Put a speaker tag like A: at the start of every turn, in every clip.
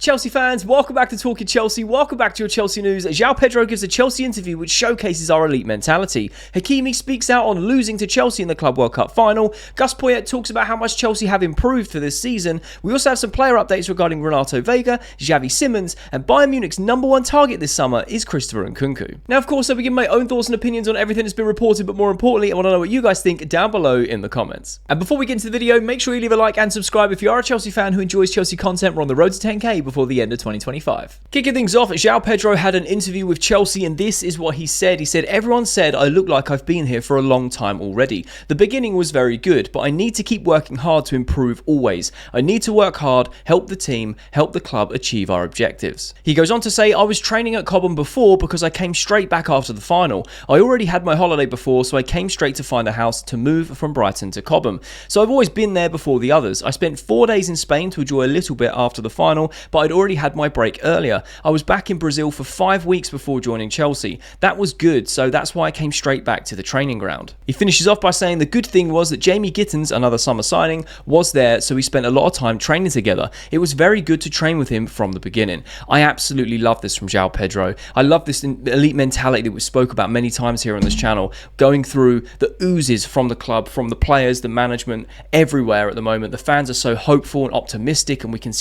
A: Chelsea fans, welcome back to Talking Chelsea. Welcome back to your Chelsea news. Joao Pedro gives a Chelsea interview which showcases our elite mentality. Hakimi speaks out on losing to Chelsea in the Club World Cup final. Gus Poyet talks about how much Chelsea have improved for this season. We also have some player updates regarding Renato Veiga, Xavi Simons, and Bayern Munich's #1 target this summer is Christopher Nkunku. Now, of course, I'll be giving my own thoughts and opinions on everything that's been reported, but more importantly, I want to know what you guys think down below in the comments. And before we get into the video, make sure you leave a like and subscribe if you are a Chelsea fan who enjoys Chelsea content. We're on the road to 10k before the end of 2025. Kicking things off, Joao Pedro had an interview with Chelsea and this is what he said. He said, "Everyone said I look like I've been here for a long time already. The beginning was very good, but I need to keep working hard to improve always. I need to work hard, help the team, help the club achieve our objectives." He goes on to say, "I was training at Cobham before because I came straight back after the final. I already had my holiday before, so I came straight to find a house to move from Brighton to Cobham. So I've always been there before the others. I spent 4 days in Spain to enjoy a little bit after the final, but I'd already had my break earlier. I was back in Brazil for 5 weeks before joining Chelsea. That was good, so that's why I came straight back to the training ground." He finishes off by saying the good thing was that Jamie Gittins, another summer signing, was there, so we spent a lot of time training together. It was very good to train with him from the beginning. I absolutely love this from Joao Pedro. I love this elite mentality that we spoke about many times here on this channel, going through the oozes from the club, from the players, the management, everywhere at the moment. The fans are so hopeful and optimistic, and we can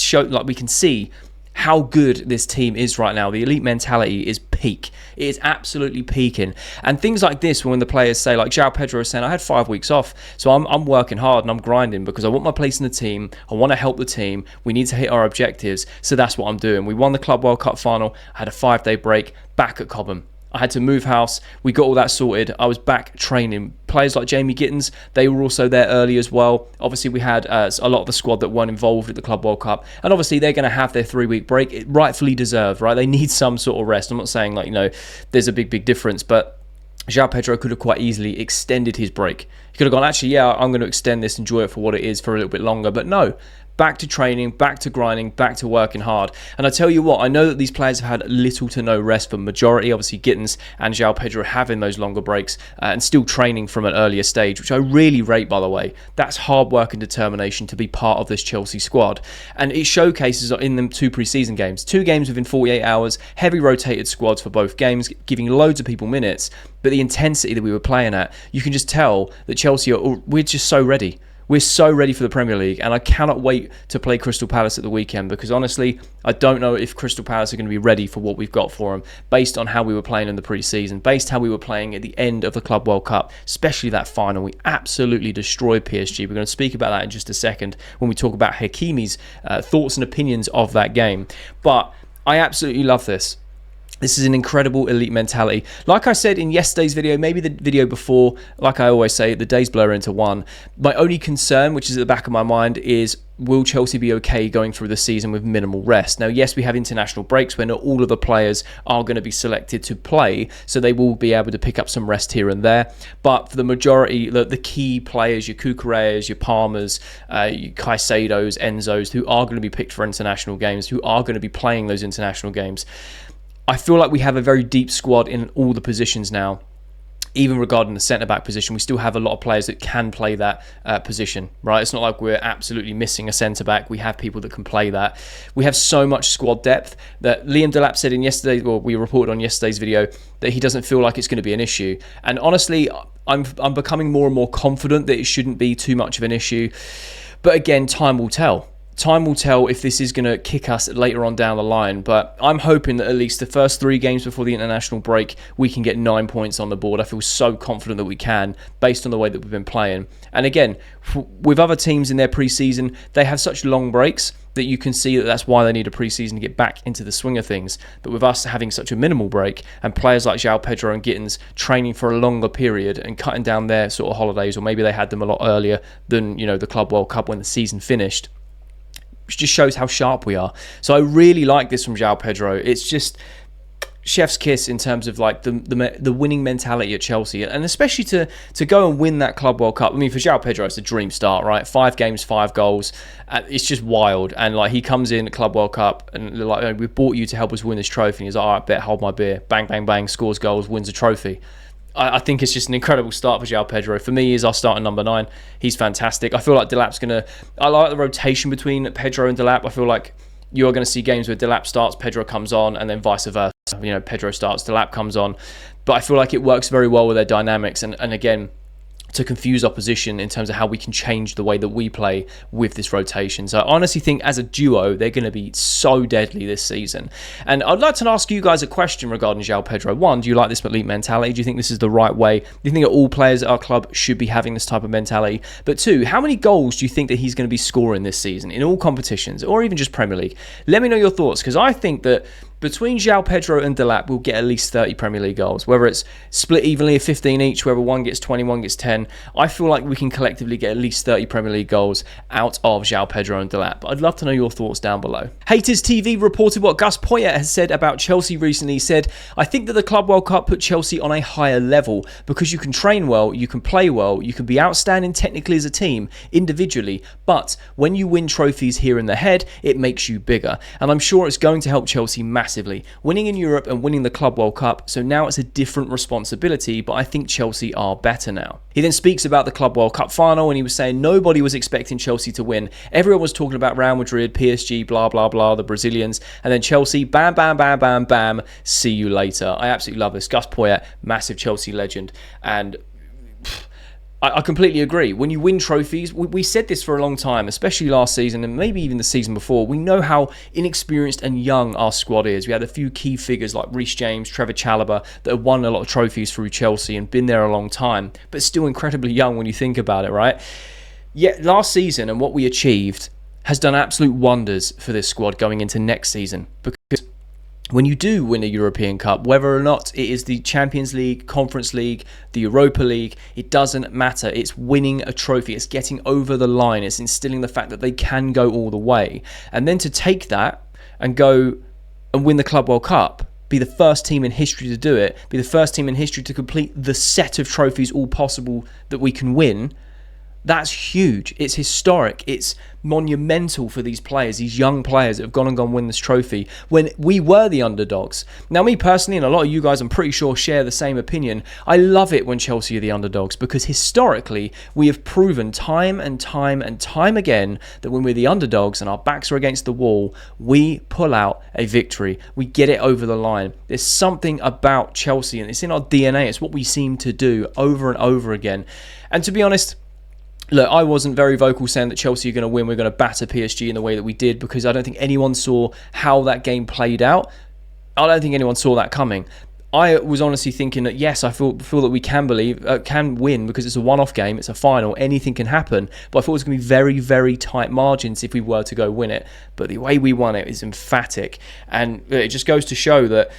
A: see how good this team is right now. The elite mentality is peak. It is absolutely peaking. And things like this, when the players say, like Joao Pedro is saying, I had 5 weeks off, so I'm working hard and I'm grinding because I want my place in the team. I want to help the team. We need to hit our objectives. So that's what I'm doing. We won the Club World Cup final. I had a 5-day break back at Cobham. I had to move house. We got all that sorted. I was back training. Players like Jamie Gittins, they were also there early as well. Obviously, we had a lot of the squad that weren't involved at the Club World Cup. And obviously, they're going to have their 3-week break. It rightfully deserved, right? They need some sort of rest. I'm not saying, there's a big difference. But Joao Pedro could have quite easily extended his break. He could have gone, actually, yeah, I'm going to extend this, enjoy it for what it is for a little bit longer. But no. Back to training, back to grinding, back to working hard. And I tell you what, I know that these players have had little to no rest for majority. Obviously, Gittins and Joao Pedro having those longer breaks and still training from an earlier stage, which I really rate, by the way. That's hard work and determination to be part of this Chelsea squad. And it showcases in them 2 pre-season games. 2 games within 48 hours, heavy rotated squads for both games, giving loads of people minutes. But the intensity that we were playing at, you can just tell that Chelsea, we're just so ready. We're so ready for the Premier League, and I cannot wait to play Crystal Palace at the weekend because honestly, I don't know if Crystal Palace are going to be ready for what we've got for them based on how we were playing in the pre-season, based how we were playing at the end of the Club World Cup, especially that final. We absolutely destroyed PSG. We're going to speak about that in just a second when we talk about Hakimi's thoughts and opinions of that game. But I absolutely love this. This is an incredible elite mentality. Like I said in yesterday's video, maybe the video before, like I always say, the days blur into one. My only concern, which is at the back of my mind, is will Chelsea be okay going through the season with minimal rest? Now, yes, we have international breaks where not all of the players are going to be selected to play, so they will be able to pick up some rest here and there. But for the majority, the key players, your Cucureas, your Palmers, your Caicedos, Enzos, who are going to be picked for international games, who are going to be playing those international games, I feel like we have a very deep squad in all the positions now. Even regarding the centre-back position, we still have a lot of players that can play that position, right? It's not like we're absolutely missing a centre-back. We have people that can play that. We have so much squad depth that Liam Delap said in yesterday, well, we reported on yesterday's video, that he doesn't feel like it's going to be an issue. And honestly, I'm becoming more and more confident that it shouldn't be too much of an issue. But again, time will tell. Time will tell if this is going to kick us later on down the line, but I'm hoping that at least the first 3 games before the international break, we can get 9 points on the board. I feel so confident that we can, based on the way that we've been playing. And again, with other teams in their pre-season, they have such long breaks that you can see that that's why they need a pre-season to get back into the swing of things. But with us having such a minimal break and players like Joao Pedro and Gittins training for a longer period and cutting down their sort of holidays, or maybe they had them a lot earlier than, the Club World Cup when the season finished, which just shows how sharp we are. So I really like this from Joao Pedro. It's just chef's kiss in terms of like the winning mentality at Chelsea, and especially to go and win that Club World Cup. I mean, for Joao Pedro, it's a dream start, right? 5 games, 5 goals. It's just wild. And like he comes in at Club World Cup and like, we bought you to help us win this trophy. And he's like, all right, bet, hold my beer. Bang, bang, bang, scores goals, wins a trophy. I think it's just an incredible start for Joao Pedro. For me, he's our starting number 9. He's fantastic. I feel like Delap's going to... I like the rotation between Pedro and Delap. I feel like you are going to see games where Delap starts, Pedro comes on, and then vice versa. Pedro starts, Delap comes on. But I feel like it works very well with their dynamics. And again, to confuse opposition in terms of how we can change the way that we play with this rotation. So I honestly think as a duo, they're going to be so deadly this season. And I'd like to ask you guys a question regarding Joao Pedro. One, do you like this elite mentality? Do you think this is the right way? Do you think that all players at our club should be having this type of mentality? But two, how many goals do you think that he's going to be scoring this season in all competitions or even just Premier League? Let me know your thoughts, because I think that between Joao Pedro and Delap, we'll get at least 30 Premier League goals. Whether it's split evenly at 15 each, whether one gets 20, one gets 10, I feel like we can collectively get at least 30 Premier League goals out of Joao Pedro and Delap. But I'd love to know your thoughts down below. Haters TV reported what Gus Poyet has said about Chelsea recently. He said, I think that the Club World Cup put Chelsea on a higher level because you can train well, you can play well, you can be outstanding technically as a team, individually, but when you win trophies here in the head, it makes you bigger. And I'm sure it's going to help Chelsea massively. Winning in Europe and winning the Club World Cup, so now it's a different responsibility, but I think Chelsea are better now. He then speaks about the Club World Cup final, and he was saying nobody was expecting Chelsea to win. Everyone was talking about Real Madrid, PSG, blah, blah, blah, the Brazilians, and then Chelsea, bam, bam, bam, bam, bam, see you later. I absolutely love this. Gus Poyet, massive Chelsea legend, and I completely agree. When you win trophies, we said this for a long time, especially last season and maybe even the season before. We know how inexperienced and young our squad is. We had a few key figures like Reece James, Trevor Chalobah that have won a lot of trophies through Chelsea and been there a long time, but still incredibly young when you think about it, right? Yet last season and what we achieved has done absolute wonders for this squad going into next season, because when you do win a European Cup, whether or not it is the Champions League, Conference League, the Europa League, it doesn't matter. It's winning a trophy. It's getting over the line. It's instilling the fact that they can go all the way. And then to take that and go and win the Club World Cup, be the first team in history to do it, be the first team in history to complete the set of trophies all possible that we can win, that's huge. It's historic. It's monumental for these players, these young players that have gone and win this trophy when we were the underdogs. Now, me personally, and a lot of you guys, I'm pretty sure, share the same opinion. I love it when Chelsea are the underdogs because historically, we have proven time and time and time again that when we're the underdogs and our backs are against the wall, we pull out a victory. We get it over the line. There's something about Chelsea, and it's in our DNA. It's what we seem to do over and over again. And to be honest, look, I wasn't very vocal saying that Chelsea are going to win. We're going to batter PSG in the way that we did because I don't think anyone saw how that game played out. I don't think anyone saw that coming. I was honestly thinking that, yes, I feel that we can win because it's a one-off game. It's a final. Anything can happen. But I thought it was going to be very, very tight margins if we were to go win it. But the way we won it is emphatic. And it just goes to show that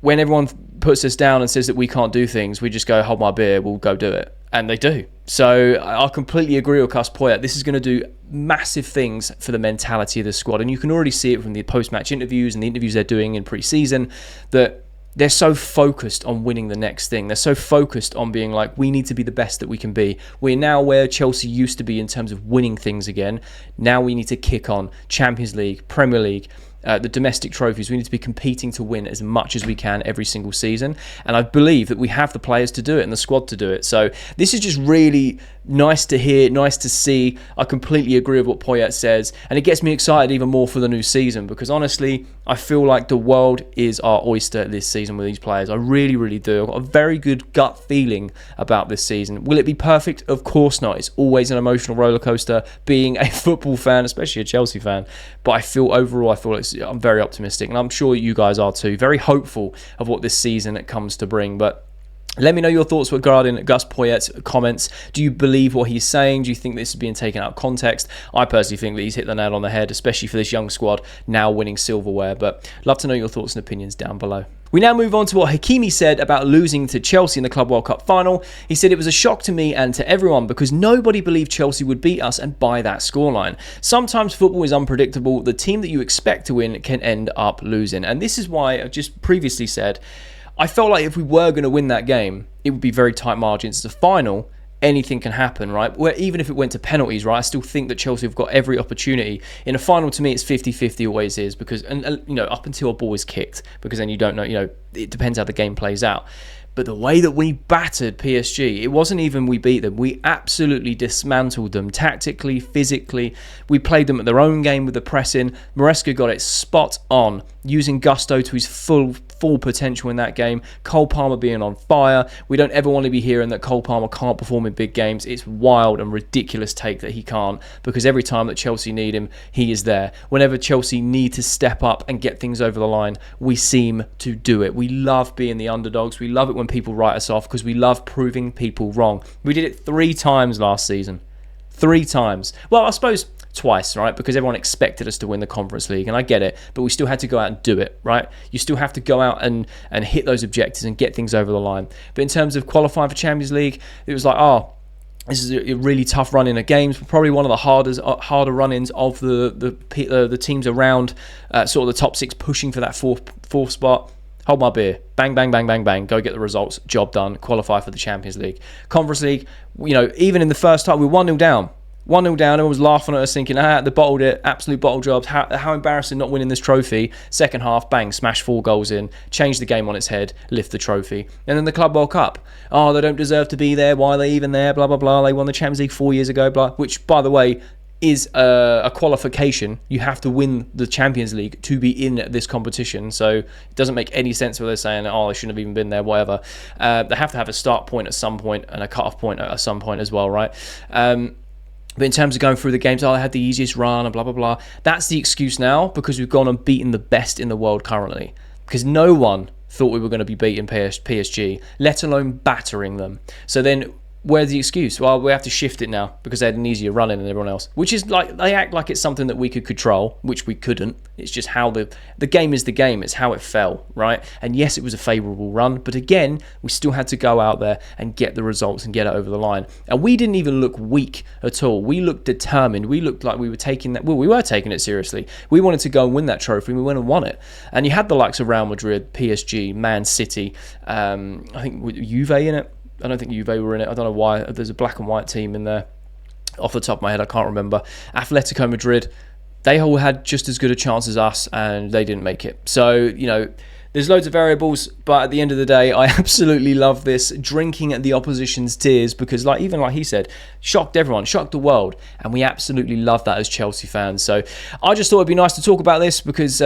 A: when everyone puts us down and says that we can't do things, we just go, hold my beer, we'll go do it. And they do. So I completely agree with Gus Poyet. This is going to do massive things for the mentality of the squad. And you can already see it from the post-match interviews and the interviews they're doing in pre-season that they're so focused on winning the next thing. They're so focused on being like, we need to be the best that we can be. We're now where Chelsea used to be in terms of winning things again. Now we need to kick on Champions League, Premier League, the domestic trophies. We need to be competing to win as much as we can every single season. And I believe that we have the players to do it and the squad to do it. So this is just really nice to hear, nice to see. I completely agree with what Poyet says. And it gets me excited even more for the new season because honestly, I feel like the world is our oyster this season with these players. I really, really do. I've got a very good gut feeling about this season. Will it be perfect? Of course not. It's always an emotional roller coaster being a football fan, especially a Chelsea fan. But I feel I'm very optimistic, and I'm sure you guys are too. Very hopeful of what this season comes to bring. But let me know your thoughts regarding Gus Poyet's comments. Do you believe what he's saying? Do you think this is being taken out of context? I personally think that he's hit the nail on the head, especially for this young squad now winning silverware. But love to know your thoughts and opinions down below. We now move on to what Hakimi said about losing to Chelsea in the Club World Cup final. He said, it was a shock to me and to everyone because nobody believed Chelsea would beat us and by that scoreline. Sometimes football is unpredictable. The team that you expect to win can end up losing. And this is why I just previously said, I felt like if we were going to win that game, it would be very tight margins. It's a final. Anything can happen, right? Where even if it went to penalties, right, I still think that Chelsea have got every opportunity. In a final, to me, it's 50-50 always is because, and up until a ball is kicked, because then you don't know, it depends how the game plays out. But the way that we battered PSG, it wasn't even we beat them. We absolutely dismantled them tactically, physically. We played them at their own game with the pressing. Maresca got it spot on, using gusto to his full potential in that game. Cole Palmer being on fire. We don't ever want to be hearing that Cole Palmer can't perform in big games. It's wild and ridiculous take that he can't, because every time that Chelsea need him, he is there. Whenever Chelsea need to step up and get things over the line, we seem to do it. We love being the underdogs. We love it when people write us off, because we love proving people wrong. We did it 3 times last season. 3 times. Well, I suppose twice, right? Because everyone expected us to win the Conference League, and I get it, but we still had to go out and do it, right? You still have to go out and hit those objectives and get things over the line. But in terms of qualifying for Champions League, it was like, this is a really tough run in of games, probably one of the harder run-ins of the teams around sort of the top 6 pushing for that fourth spot. Hold my beer. Bang, bang, bang, bang, bang. Go get the results. Job done. Qualify for the Champions League. Conference League, even in the first half, we were 1-0 down. 1-0 down, everyone was laughing at us thinking, they bottled it, absolute bottle jobs, how embarrassing not winning this trophy. Second half, bang, smash 4 goals in, change the game on its head, lift the trophy. And then the Club World Cup. They don't deserve to be there, why are they even there, blah, blah, blah. They won the Champions League 4 years ago, blah, which, by the way, is a qualification. You have to win the Champions League to be in this competition, so it doesn't make any sense where they're saying, they shouldn't have even been there, whatever. They have to have a start point at some point and a cut-off point at some point as well, right? But in terms of going through the games, they had the easiest run and blah, blah, blah. That's the excuse now, because we've gone and beaten the best in the world currently. Because no one thought we were going to be beating PSG, let alone battering them. So then, where's the excuse? Well, we have to shift it now because they had an easier run in than everyone else. Which is like, they act like it's something that we could control, which we couldn't. It's just how the game is the game. It's how it fell, right? And yes, it was a favourable run, but again, we still had to go out there and get the results and get it over the line. And we didn't even look weak at all. We looked determined. We looked like we were taking that. Well, we were taking it seriously. We wanted to go and win that trophy, and we went and won it. And you had the likes of Real Madrid, PSG, Man City, I think with Juve in it. I don't think Juve were in it. I don't know why. There's a black and white team in there. Off the top of my head, I can't remember. Atletico Madrid, they all had just as good a chance as us, and they didn't make it. So, there's loads of variables, but at the end of the day, I absolutely love this, drinking at the opposition's tears, because like he said, shocked everyone, shocked the world, and we absolutely love that as Chelsea fans. So I just thought it'd be nice to talk about this because,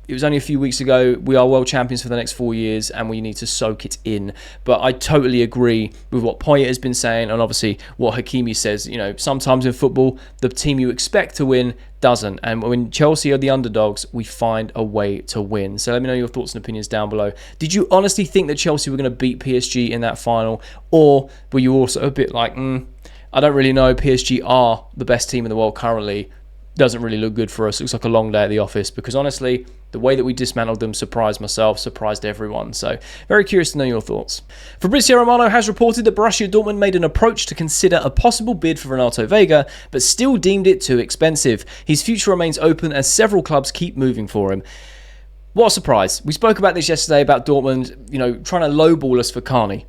A: it was only a few weeks ago. We are world champions for the next 4 years, and we need to soak it in. But I totally agree with what Poyet has been saying, and obviously what Hakimi says. Sometimes in football, the team you expect to win doesn't. And when Chelsea are the underdogs, we find a way to win. So let me know your thoughts and opinions down below. Did you honestly think that Chelsea were going to beat PSG in that final? Or were you also a bit like, I don't really know. PSG are the best team in the world currently. Doesn't really look good for us. Looks like a long day at the office, because honestly, the way that we dismantled them surprised myself, surprised everyone. So very curious to know your thoughts. Fabrizio Romano has reported that Borussia Dortmund made an approach to consider a possible bid for Renato Veiga, but still deemed it too expensive. His future remains open as several clubs keep moving for him. What a surprise. We spoke about this yesterday about Dortmund, trying to lowball us for Carney.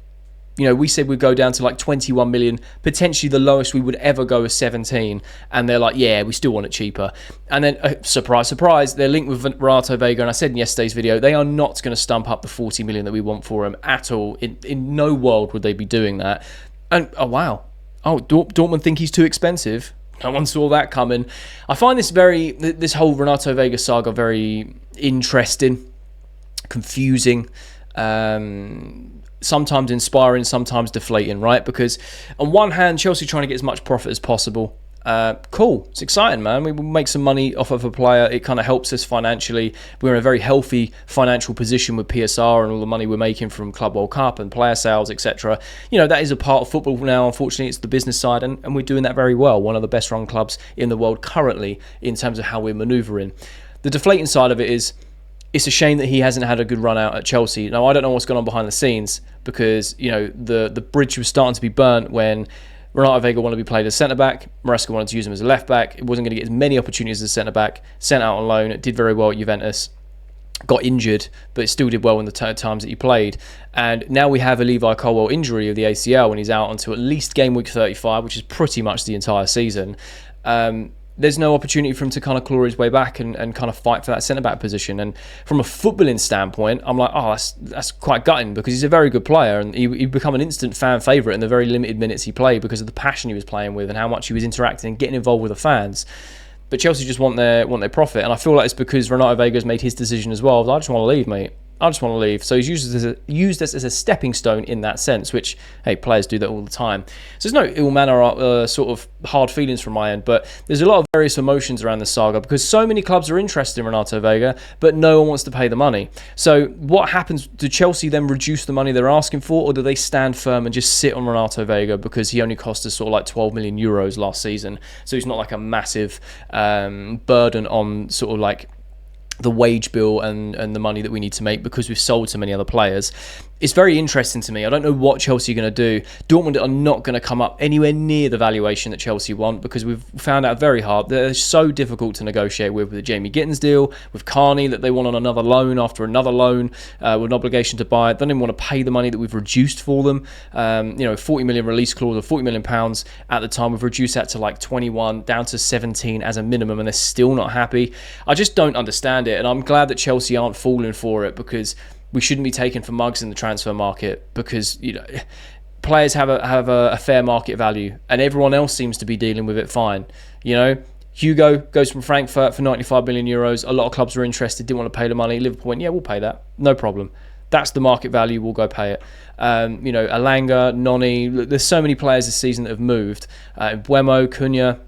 A: We said we'd go down to like 21 million, potentially the lowest we would ever go is 17. And they're like, yeah, we still want it cheaper. And then, surprise, surprise, they're linked with Renato Veiga. And I said in yesterday's video, they are not going to stump up the 40 million that we want for him at all. In no world would they be doing that. And, oh, wow. Oh, Dortmund think he's too expensive. No one saw that coming. I find this whole Renato Veiga saga very interesting, confusing, sometimes inspiring, sometimes deflating, right? Because on one hand, Chelsea trying to get as much profit as possible. Cool. It's exciting, man. We will make some money off of a player. It kind of helps us financially. We're in a very healthy financial position with PSR and all the money we're making from Club World Cup and player sales, etc. That is a part of football now. Unfortunately, it's the business side, and we're doing that very well. One of the best run clubs in the world currently in terms of how we're manoeuvring. The deflating side of it is, it's a shame that he hasn't had a good run out at Chelsea. Now, I don't know what's gone on behind the scenes because, the bridge was starting to be burnt when Renato Veiga wanted to be played as centre-back. Maresca wanted to use him as a left-back. It wasn't going to get as many opportunities as a centre-back. Sent out on loan. It did very well at Juventus. Got injured, but it still did well in the times that he played. And now we have a Levi Colwill injury of the ACL, and he's out until at least game week 35, which is pretty much the entire season. there's no opportunity for him to kind of claw his way back and kind of fight for that centre-back position. And from a footballing standpoint, I'm like, oh, that's quite gutting, because he's a very good player, and he'd become an instant fan favourite in the very limited minutes he played because of the passion he was playing with and how much he was interacting and getting involved with the fans. But Chelsea just want their profit, and I feel like it's because Renato Veiga has made his decision as well. I just want to leave, mate. I just want to leave. So he's used this as a stepping stone in that sense, which, hey, players do that all the time. So there's no ill manner sort of hard feelings from my end, but there's a lot of various emotions around the saga because so many clubs are interested in Renato Veiga, but no one wants to pay the money. So what happens? Do Chelsea then reduce the money they're asking for, or do they stand firm and just sit on Renato Veiga because he only cost us sort of like 12 million euros last season? So he's not like a massive burden on sort of like the wage bill and the money that we need to make because we've sold so many other players. It's very interesting to me. I don't know what Chelsea are going to do. Dortmund are not going to come up anywhere near the valuation that Chelsea want because we've found out very hard. They're so difficult to negotiate with the Jamie Gittins deal, with Carney that they want on another loan after another loan with an obligation to buy it. They don't even want to pay the money that we've reduced for them. 40 million release clause of £40 million at the time. We've reduced that to like 21 down to 17 as a minimum, and they're still not happy. I just don't understand it, and I'm glad that Chelsea aren't falling for it because we shouldn't be taken for mugs in the transfer market because, players have a fair market value and everyone else seems to be dealing with it fine. Hugo goes from Frankfurt for 95 million euros. A lot of clubs were interested, didn't want to pay the money. Liverpool went, yeah, we'll pay that. No problem. That's the market value. We'll go pay it. Alanga, Noni. There's so many players this season that have moved. Buemo, Cunha.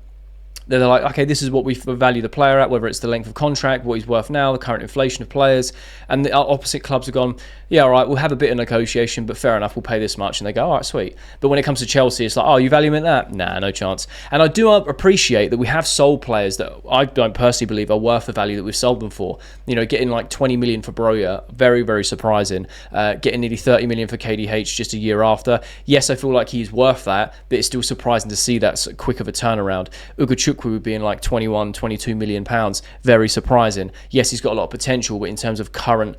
A: They're like, okay, this is what we value the player at, whether it's the length of contract, what he's worth now, the current inflation of players. And the opposite clubs have gone, yeah, all right, we'll have a bit of negotiation, but fair enough, we'll pay this much. And they go, all right, sweet. But when it comes to Chelsea, it's like, oh, you value him at that? Nah, no chance. And I do appreciate that we have sold players that I don't personally believe are worth the value that we've sold them for. Getting like 20 million for Broja, very, very surprising. Getting nearly 30 million for KDH just a year after. Yes, I feel like he's worth that, but it's still surprising to see that so quick of a turnaround. Ugochukwu would be in like 21, 22 million pounds. Very surprising. Yes, he's got a lot of potential, but in terms of current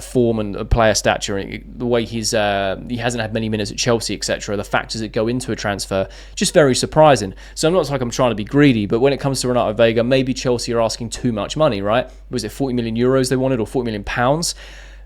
A: form and player stature, the way he hasn't had many minutes at Chelsea, etc., the factors that go into a transfer, just very surprising. So I'm not like I'm trying to be greedy, but when it comes to Renato Veiga, maybe Chelsea are asking too much money, right? Was it 40 million euros they wanted or 40 million pounds?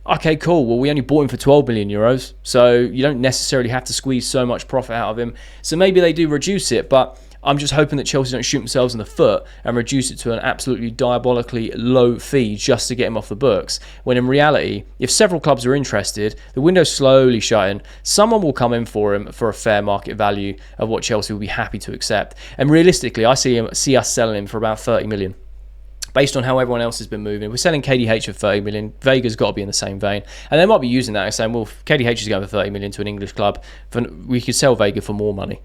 A: Okay, cool. Well, we only bought him for 12 million euros, so you don't necessarily have to squeeze so much profit out of him. So maybe they do reduce it, but I'm just hoping that Chelsea don't shoot themselves in the foot and reduce it to an absolutely diabolically low fee just to get him off the books. When in reality, if several clubs are interested, the window's slowly shutting, someone will come in for him for a fair market value of what Chelsea will be happy to accept. And realistically, I see us selling him for about 30 million. Based on how everyone else has been moving. We're selling KDH for 30 million. Vega's got to be in the same vein. And they might be using that and saying, well, if KDH is going for 30 million to an English club, we could sell Veiga for more money.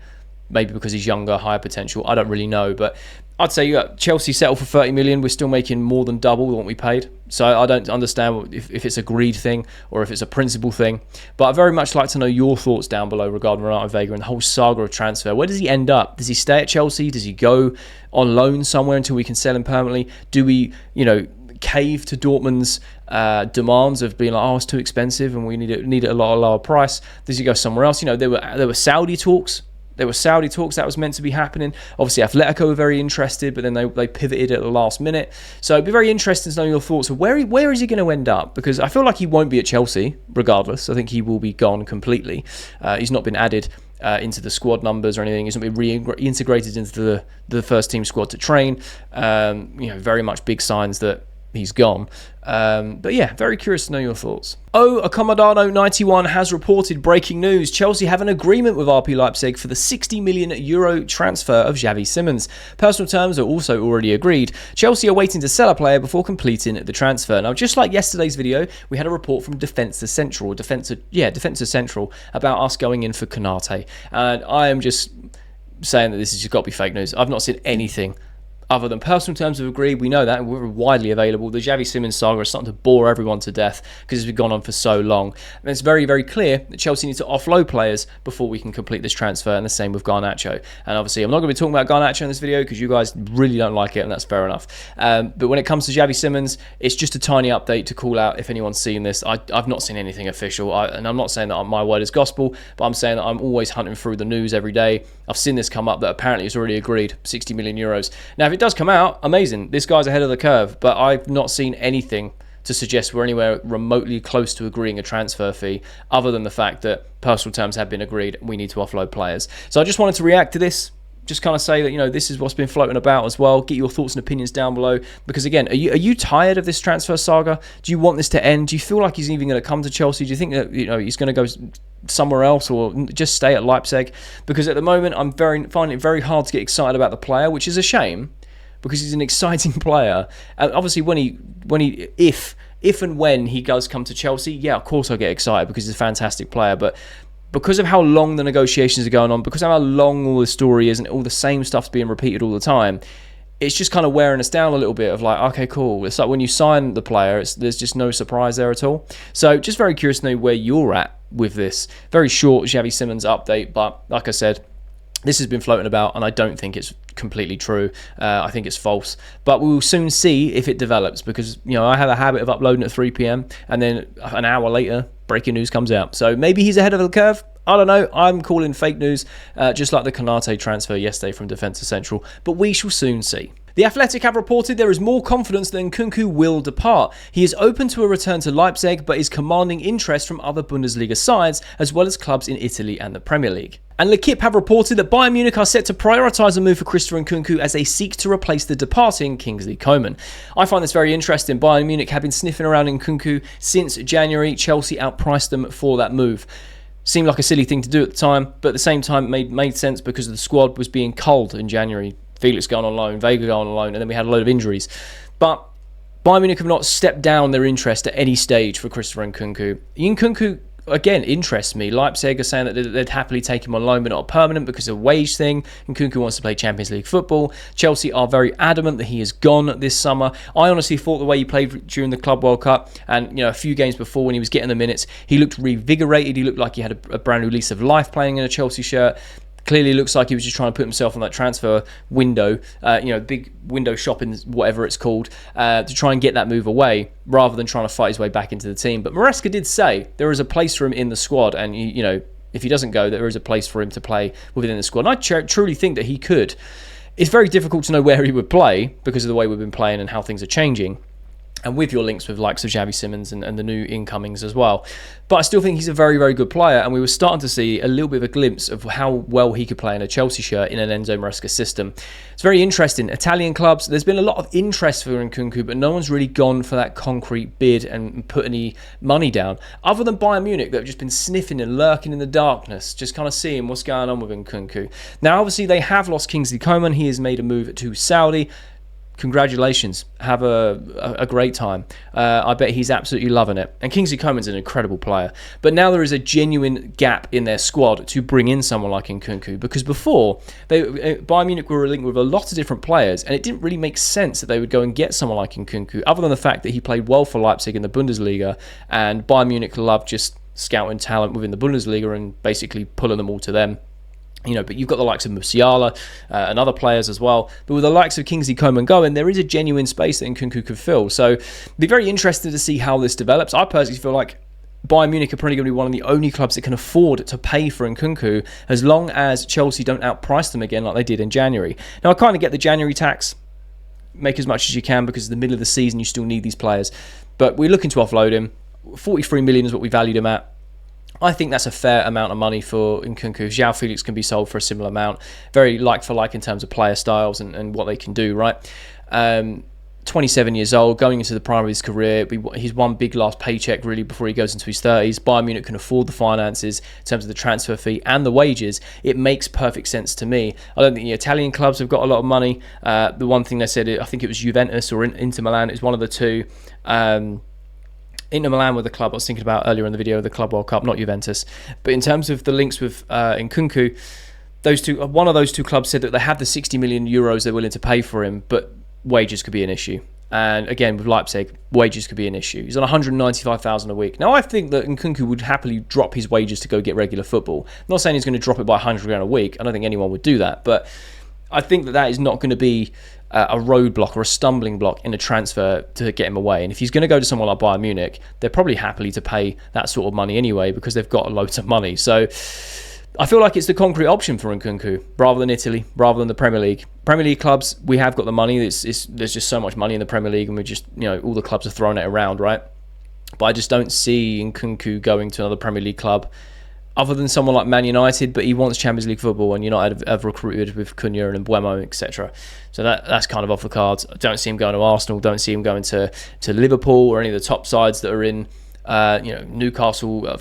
A: Maybe because he's younger, higher potential. I don't really know. But I'd say Chelsea settle for 30 million. We're still making more than double what we paid. So I don't understand if it's a greed thing or if it's a principle thing. But I'd very much like to know your thoughts down below regarding Renato Veiga and the whole saga of transfer. Where does he end up? Does he stay at Chelsea? Does he go on loan somewhere until we can sell him permanently? Do we, cave to Dortmund's demands of being like, oh, it's too expensive and we need it a lot lower price? Does he go somewhere else? There were Saudi talks. There were Saudi talks that was meant to be happening. Obviously, Atletico were very interested, but then they pivoted at the last minute. So it'd be very interesting to know your thoughts of where is he going to end up? Because I feel like he won't be at Chelsea, regardless. I think he will be gone completely. He's not been added into the squad numbers or anything. He's not been reintegrated into the first team squad to train. Very much big signs that he's gone. But yeah, very curious to know your thoughts. Acomodado 91 has reported breaking news. Chelsea have an agreement with RB Leipzig for the 60 million euro transfer of Xavi Simons. Personal terms are also already agreed. Chelsea are waiting to sell a player before completing the transfer. Now, just like yesterday's video, we had a report from Defensa Central about us going in for Konate. And I am just saying that this has just got to be fake news. I've not seen anything other than personal terms have agreed. We know that, and we're widely available. The Xavi Simons saga is starting to bore everyone to death because it's been gone on for so long. And it's very, very clear that Chelsea need to offload players before we can complete this transfer, and the same with Garnacho. And obviously, I'm not going to be talking about Garnacho in this video because you guys really don't like it, and that's fair enough. But when it comes to Xavi Simons, it's just a tiny update to call out if anyone's seen this. I've not seen anything official, and I'm not saying that my word is gospel, but I'm saying that I'm always hunting through the news every day. I've seen this come up that apparently it's already agreed, 60 million euros. Now, if it it does come out, amazing. This guy's ahead of the curve, but I've not seen anything to suggest we're anywhere remotely close to agreeing a transfer fee, other than the fact that personal terms have been agreed. We need to offload players. So I just wanted to react to this. Just kind of say that, you know, this is what's been floating about as well. Get your thoughts and opinions down below. Because again, are you tired of this transfer saga? Do you want this to end? Do you feel like he's even going to come to Chelsea? Do you think that, you know, he's going to go somewhere else or just stay at Leipzig? Because at the moment, I'm finding it very hard to get excited about the player, which is a shame because he's an exciting player. And obviously, if and when he does come to Chelsea, yeah, of course I'll get excited because he's a fantastic player. But because of how long the negotiations are going on, because of how long all the story is and all the same stuff's being repeated all the time, it's just kind of wearing us down a little bit of like, okay, cool. It's like when you sign the player, there's just no surprise there at all. So just very curious to know where you're at with this. Very short Xavi Simons update, but like I said, this has been floating about and I don't think it's completely true. I think it's false. But we will soon see if it develops because, you know, I have a habit of uploading at 3 p.m. and then an hour later, breaking news comes out. So maybe he's ahead of the curve. I don't know. I'm calling fake news, just like the Konate transfer yesterday from Defensa Central. But we shall soon see. The Athletic have reported there is more confidence that Nkunku will depart. He is open to a return to Leipzig, but is commanding interest from other Bundesliga sides, as well as clubs in Italy and the Premier League. And L'Equipe have reported that Bayern Munich are set to prioritise a move for Christopher Nkunku as they seek to replace the departing Kingsley Coman. I find this very interesting. Bayern Munich have been sniffing around Nkunku since January. Chelsea outpriced them for that move. Seemed like a silly thing to do at the time, but at the same time made sense because the squad was being culled in January. Felix going on loan, Veiga going on loan, and then we had a load of injuries. But Bayern Munich have not stepped down their interest at any stage for Christopher Nkunku. Nkunku, again, interests me. Leipzig are saying that they'd happily take him on loan, but not permanent because of a wage thing. Nkunku wants to play Champions League football. Chelsea are very adamant that he is gone this summer. I honestly thought the way he played during the Club World Cup and, you know, a few games before when he was getting the minutes, he looked revigorated. He looked like he had a brand new lease of life playing in a Chelsea shirt. Clearly looks like he was just trying to put himself on that transfer window, big window shopping, whatever it's called, to try and get that move away rather than trying to fight his way back into the team. But Maresca did say there is a place for him in the squad, and you know, if he doesn't go, there is a place for him to play within the squad. And I truly think that he could. It's very difficult to know where he would play because of the way we've been playing and how things are changing. And with your links with likes of Xavi Simons and the new incomings as well. But I still think he's a very, very good player, and we were starting to see a little bit of a glimpse of how well he could play in a Chelsea shirt in an Enzo Maresca system. It's very interesting. Italian clubs, there's been a lot of interest for Nkunku, but no one's really gone for that concrete bid and put any money down, other than Bayern Munich, that have just been sniffing and lurking in the darkness, just kind of seeing what's going on with Nkunku. Now, obviously, they have lost Kingsley Coman. He has made a move to Saudi. Congratulations. Have a great time. I bet he's absolutely loving it. And Kingsley Coman's an incredible player. But now there is a genuine gap in their squad to bring in someone like Nkunku. Because before, Bayern Munich were linked with a lot of different players, and it didn't really make sense that they would go and get someone like Nkunku, other than the fact that he played well for Leipzig in the Bundesliga, and Bayern Munich love just scouting talent within the Bundesliga and basically pulling them all to them. You know, but you've got the likes of Musiala and other players as well. But with the likes of Kingsley Coman going, there is a genuine space that Nkunku could fill. So be very interested to see how this develops. I personally feel like Bayern Munich are probably going to be one of the only clubs that can afford to pay for Nkunku as long as Chelsea don't outprice them again like they did in January. Now, I kind of get the January tax. Make as much as you can because in the middle of the season you still need these players. But we're looking to offload him. 43 million is what we valued him at. I think that's a fair amount of money for Nkunku. Joao Felix can be sold for a similar amount. Very like for like in terms of player styles and what they can do, right? 27 years old, going into the prime of his career. He's one big last paycheck really before he goes into his 30s. Bayern Munich can afford the finances in terms of the transfer fee and the wages. It makes perfect sense to me. I don't think the Italian clubs have got a lot of money. The one thing they said, I think it was Juventus or Inter Milan, is one of the two. Inter Milan were the club I was thinking about earlier in the video, the Club World Cup, not Juventus. But in terms of the links with Nkunku, one of those two clubs said that they have the 60 million euros they're willing to pay for him, but wages could be an issue. And again, with Leipzig, wages could be an issue. He's on 195,000 a week. Now, I think that Nkunku would happily drop his wages to go get regular football. I'm not saying he's going to drop it by 100 grand a week. I don't think anyone would do that. But I think that is not going to be a roadblock or a stumbling block in a transfer to get him away. And if he's going to go to someone like Bayern Munich, they're probably happily to pay that sort of money anyway because they've got loads of money. So I feel like it's the concrete option for Nkunku rather than Italy, rather than the Premier League. Premier League clubs, we have got the money. There's just so much money in the Premier League, and we just, all the clubs are throwing it around, right? But I just don't see Nkunku going to another Premier League club other than someone like Man United, but he wants Champions League football, and United have recruited with Cunha and Buemo, etc. So that's kind of off the cards. I don't see him going to Arsenal, don't see him going to Liverpool or any of the top sides that are in. Newcastle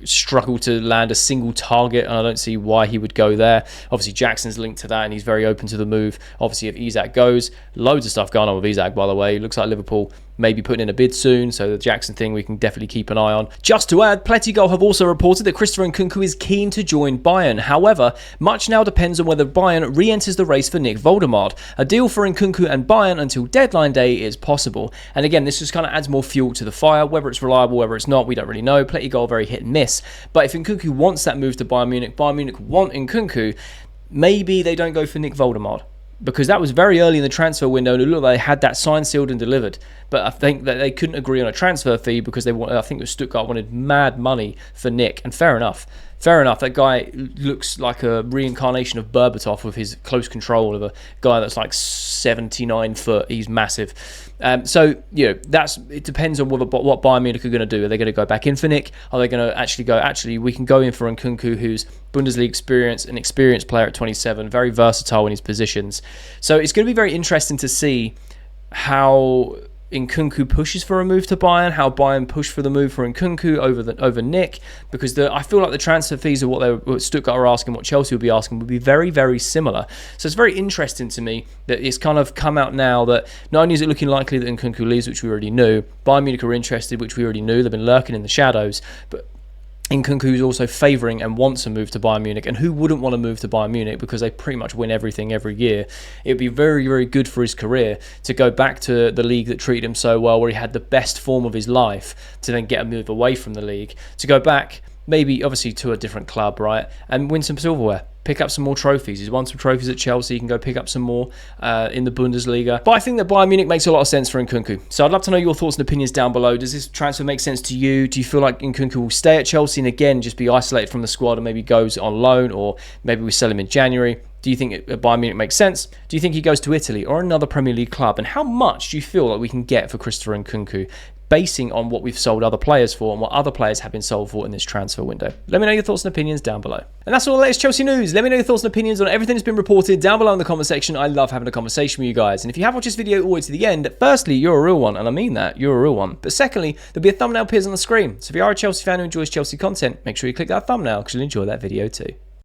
A: struggle to land a single target, and I don't see why he would go there. Obviously, Jackson's linked to that, and he's very open to the move. Obviously, if Isak goes, loads of stuff going on with Isak, by the way. It looks like Liverpool may be putting in a bid soon, so the Jackson thing we can definitely keep an eye on. Just to add, Plettigol have also reported that Christopher Nkunku is keen to join Bayern. However, much now depends on whether Bayern re-enters the race for Nick Voldemard. A deal for Nkunku and Bayern until deadline day is possible. And again, this just kind of adds more fuel to the fire. Whether it's reliable, whether it's not, we don't really know. Plettigol very hit and miss. But if Nkunku wants that move to Bayern Munich want Nkunku, maybe they don't go for Nick Voldemard, because that was very early in the transfer window, and it looked like they had that signed, sealed and delivered. But I think that they couldn't agree on a transfer fee because I think it was Stuttgart wanted mad money for Nick, and fair enough. Fair enough, that guy looks like a reincarnation of Berbatov with his close control of a guy that's like 79 foot. He's massive. It depends on what Bayern Munich are going to do. Are they going to go back in for Nick? Are they going to actually we can go in for Nkunku, who's Bundesliga experience, an experienced player at 27, very versatile in his positions. So it's going to be very interesting to see how Nkunku pushes for a move to Bayern, how Bayern push for the move for Nkunku over Nick, because I feel like the transfer fees of what Stuttgart are asking, what Chelsea will be asking, will be very, very similar. So it's very interesting to me that it's kind of come out now that not only is it looking likely that Nkunku leaves, which we already knew, Bayern Munich are interested, which we already knew, they've been lurking in the shadows, but Nkunku is also favouring and wants a move to Bayern Munich, and who wouldn't want to move to Bayern Munich because they pretty much win everything every year. It would be very, very good for his career to go back to the league that treated him so well, where he had the best form of his life, to then get a move away from the league, to go back maybe obviously to a different club, right, and win some silverware. Pick up some more trophies. He's won some trophies at Chelsea. He can go pick up some more in the Bundesliga. But I think that Bayern Munich makes a lot of sense for Nkunku. So I'd love to know your thoughts and opinions down below. Does this transfer make sense to you? Do you feel like Nkunku will stay at Chelsea and again just be isolated from the squad and maybe goes on loan, or maybe we sell him in January? Do you think Bayern Munich makes sense? Do you think he goes to Italy or another Premier League club? And how much do you feel like we can get for Christopher Nkunku, basing on what we've sold other players for and what other players have been sold for in this transfer window? Let me know your thoughts and opinions down below. And that's all the latest Chelsea news. Let me know your thoughts and opinions on everything that's been reported down below in the comment section. I love having a conversation with you guys. And if you have watched this video all the way to the end, firstly, you're a real one, and I mean that, you're a real one. But secondly, there'll be a thumbnail appears on the screen. So if you are a Chelsea fan who enjoys Chelsea content, make sure you click that thumbnail because you'll enjoy that video too.